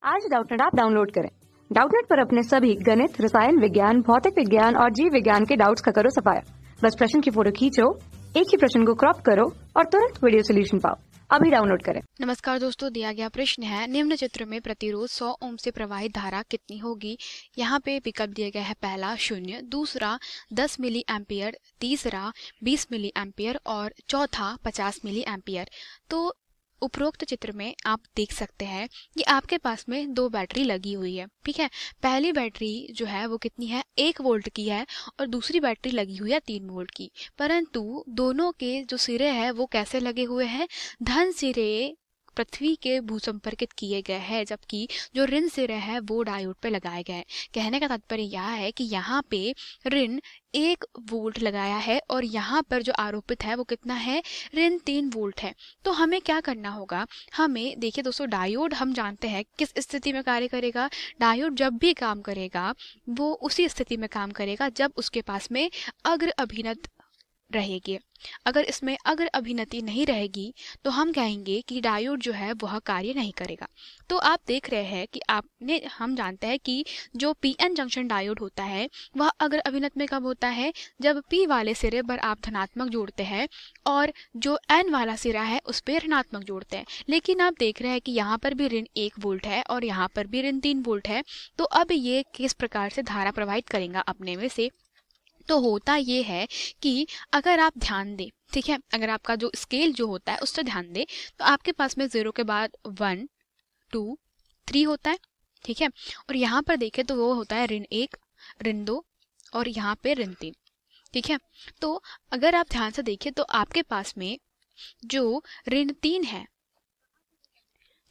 आज Doubtnut app download करें। Doubtnut पर अपने सभी गणित, रसायन विज्ञान, भौतिक विज्ञान और जीव विज्ञान के डाउट्स का करो सफाया। बस प्रश्न की फोटो खींचो, एक ही प्रश्न को क्रॉप करो और तुरंत वीडियो सोल्यूशन पाओ। अभी डाउनलोड करें। नमस्कार दोस्तों, दिया गया प्रश्न है निम्न चित्र में प्रतिरोध 100 ओम से प्रवाहित धारा कितनी होगी। यहाँ पे विकल्प दिया गया है पहला 0, दूसरा 10 मिली एम्पियर, तीसरा 20 मिली एम्पियर और चौथा 50 मिली एम्पियर। तो उपरोक्त चित्र में आप देख सकते हैं कि आपके पास में दो बैटरी लगी हुई है। ठीक है, पहली बैटरी जो है वो कितनी है, 1 वोल्ट की है और दूसरी बैटरी लगी हुई है 3 वोल्ट की। परंतु दोनों के जो सिरे हैं वो कैसे लगे हुए हैं, धन सिरे पृथ्वी के भूसंपर्कित किए गए हैं, जबकि जो ऋण सिरे है वो डायोड पे लगाए गए हैं। कहने का तात्पर्य यह है कि यहाँ पे ऋण 1 वोल्ट लगाया है और यहाँ पर जो आरोपित है वो कितना है, ऋण 3 वोल्ट है। तो हमें क्या करना होगा, हमें देखिए दोस्तों, डायोड हम जानते हैं किस स्थिति में कार्य करेगा। डायोड जब भी काम करेगा वो उसी स्थिति में काम करेगा जब उसके पास में अग्र अभिनत रहेगी। अगर इसमें अगर अभिनति नहीं रहेगी तो हम कहेंगे कि डायोड जो है वह कार्य नहीं करेगा। तो आप देख रहे हैं कि हम जानते हैं कि जो पीएन जंक्शन डायोड होता है वह अगर अभिनत में कब होता है, जब पी वाले सिरे पर आप धनात्मक जोड़ते हैं और जो एन वाला सिरा है उस पर ऋणात्मक जोड़ते हैं। लेकिन आप देख रहे हैं कि यहाँ पर भी ऋण 1 वोल्ट है और यहाँ पर भी ऋण 3 वोल्ट है। तो अब ये किस प्रकार से धारा प्रवाहित करेगा अपने में से, तो होता ये है कि अगर आप ध्यान दें, ठीक है, अगर आपका जो स्केल जो होता है उस पर ध्यान दें तो आपके पास में 0 के बाद 1, 2, 3 होता है। ठीक है, और यहाँ पर देखें तो वो होता है ऋण 1, ऋण 2 और यहाँ पे ऋण 3। ठीक है, तो अगर आप ध्यान से देखें तो आपके पास में जो ऋण 3 है,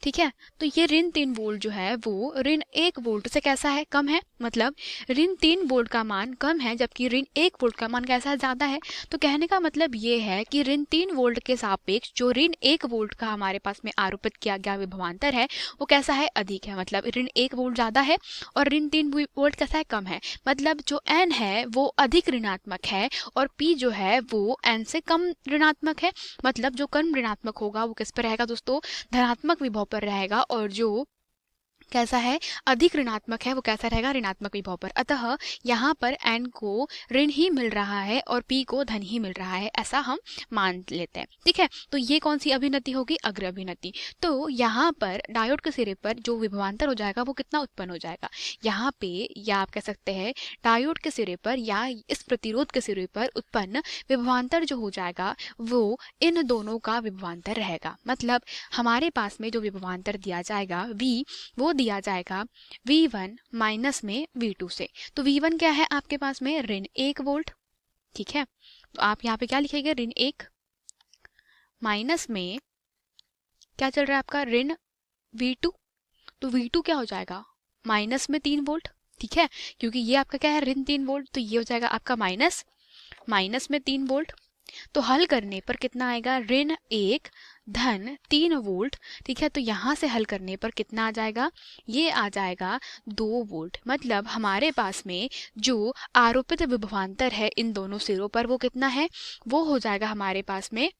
ठीक है, तो ये ऋण 3 वोल्ट जो है वो ऋण 1 वोल्ट से कैसा है, कम है। मतलब ऋण 3 वोल्ट का मान कम है जबकि ऋण 1 वोल्ट का मान कैसा है, ज्यादा है। तो कहने का मतलब ये है कि ऋण 3 वोल्ट के सापेक्ष जो ऋण 1 वोल्ट का हमारे पास में आरोपित किया गया विभवांतर है वो कैसा है, अधिक है। मतलब ऋण 1 वोल्ट ज्यादा है और ऋण 3 वोल्ट कैसा है, कम है। मतलब जो एन है वो अधिक ऋणात्मक है और पी जो है वो एन से कम ऋणात्मक है। मतलब जो कम ऋणात्मक होगा वो किस पर रहेगा दोस्तों, धनात्मक विभव पर रहेगा, और जो कैसा है, अधिक ऋणात्मक है, वो कैसा रहेगा, ऋणात्मक विभव पर। अतः यहाँ पर एन को ऋण ही मिल रहा है और पी को धन ही मिल रहा है, ऐसा हम मान लेते हैं। ठीक है, तो ये कौन सी अभिनति होगी, अग्र अभिनति। तो यहाँ पर डायोड के सिरे पर जो विभवांतर हो जाएगा वो कितना उत्पन्न हो जाएगा, यहाँ पे, या आप कह सकते हैं डायोड के सिरे पर या इस प्रतिरोध के सिरे पर उत्पन्न विभवांतर जो हो जाएगा वो इन दोनों का विभवांतर रहेगा। मतलब हमारे पास में जो विभवांतर दिया जाएगा V, वो दिया जाएगा V1 माइनस में V2 से। तो V1 क्या है आपके पास में, ऋण 1 वोल्ट। ठीक है, तो आप यहाँ पे क्या लिखेंगे, ऋण 1 माइनस में क्या चल रहा है आपका, ऋण V2। तो V2 क्या हो जाएगा, माइनस में 3 वोल्ट। ठीक है, क्योंकि ये आपका क्या है, ऋण 3 वोल्ट, तो ये हो जाएगा आपका माइनस में 3 वोल्ट। तो हल करने पर कितना आएगा, ऋण 1 धन 3 वोल्ट। ठीक है, तो यहाँ से हल करने पर कितना आ जाएगा, ये आ जाएगा 2 वोल्ट। मतलब हमारे पास में जो आरोपित विभवांतर है इन दोनों सिरों पर वो कितना है, वो हो जाएगा हमारे पास में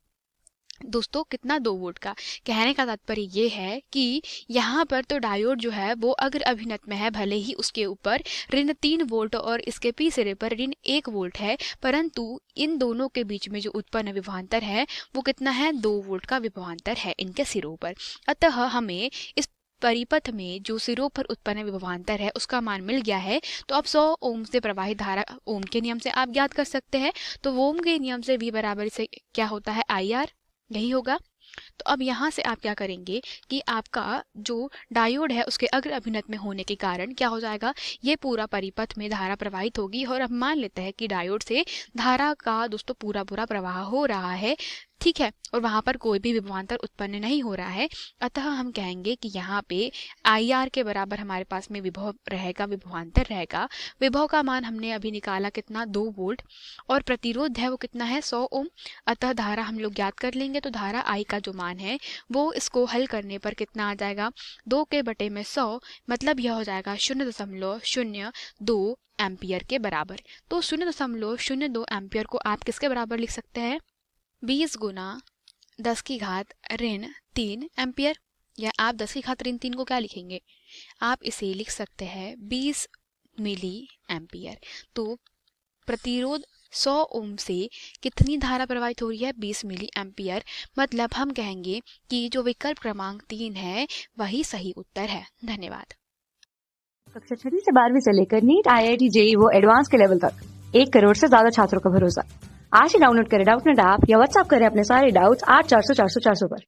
दोस्तों कितना, 2 वोल्ट का। कहने का तात्पर्य ये है कि यहाँ पर तो डायोड जो है वो अग्र अभिनत में है, भले ही उसके ऊपर ऋण 3 वोल्ट और इसके पी सिरे पर ऋण 1 वोल्ट है, परंतु इन दोनों के बीच में जो उत्पन्न विभवांतर है वो कितना है, 2 वोल्ट का विभवांतर है इनके सिरों पर। अतः हमें इस परिपथ में जो सिरों पर उत्पन्न विभवांतर है उसका मान मिल गया है। तो अब 100 ओम से प्रवाहित धारा ओम के नियम से आप ज्ञात कर सकते हैं। तो ओम के नियम से V बराबर से क्या होता है, IR, यही होगा। तो अब यहाँ से आप क्या करेंगे कि आपका जो डायोड है उसके अग्र अभिनत में होने के कारण क्या हो जाएगा, ये पूरा परिपथ में धारा प्रवाहित होगी और अब मान लेते हैं कि डायोड से धारा का दोस्तों पूरा प्रवाह हो रहा है। ठीक है, और वहां पर कोई भी विभवांतर उत्पन्न नहीं हो रहा है। अतः हम कहेंगे कि यहाँ पे IR के बराबर हमारे पास में विभव रहेगा, विभवांतर रहेगा। विभव का मान हमने अभी निकाला कितना, 2 वोल्ट, और प्रतिरोध है वो कितना है, 100 ओम। अतः धारा हम लोग ज्ञात कर लेंगे। तो धारा I का जो मान है वो इसको हल करने पर कितना आ जाएगा, 2 के बटे में 100, मतलब यह हो जाएगा 0.02 एम्पियर के बराबर। तो 0.02 एम्पियर को आप किसके बराबर लिख सकते हैं, 20 गुना 10 की घात ऋण 3 एम्पियर, या आप 10 की घात ऋण 3 को क्या लिखेंगे, आप इसे लिख सकते हैं 20 मिली एम्पियर। तो प्रतिरोध 100 ओम से कितनी धारा प्रवाहित हो रही है? 20 मिली एम्पियर। मतलब हम कहेंगे कि जो विकल्प क्रमांक 3 है वही सही उत्तर है। धन्यवाद। कक्षा 6वीं से 12वीं से लेकर नीट, IIT, JEE वो एडवांस के लेवल तक 1 करोड़ से ज्यादा छात्रों का भरोसा। आज ही डाउनलोड करें डाउटनेट ऐप या व्हाट्सएप करें अपने सारे डाउट्स 8400 400 400 पर।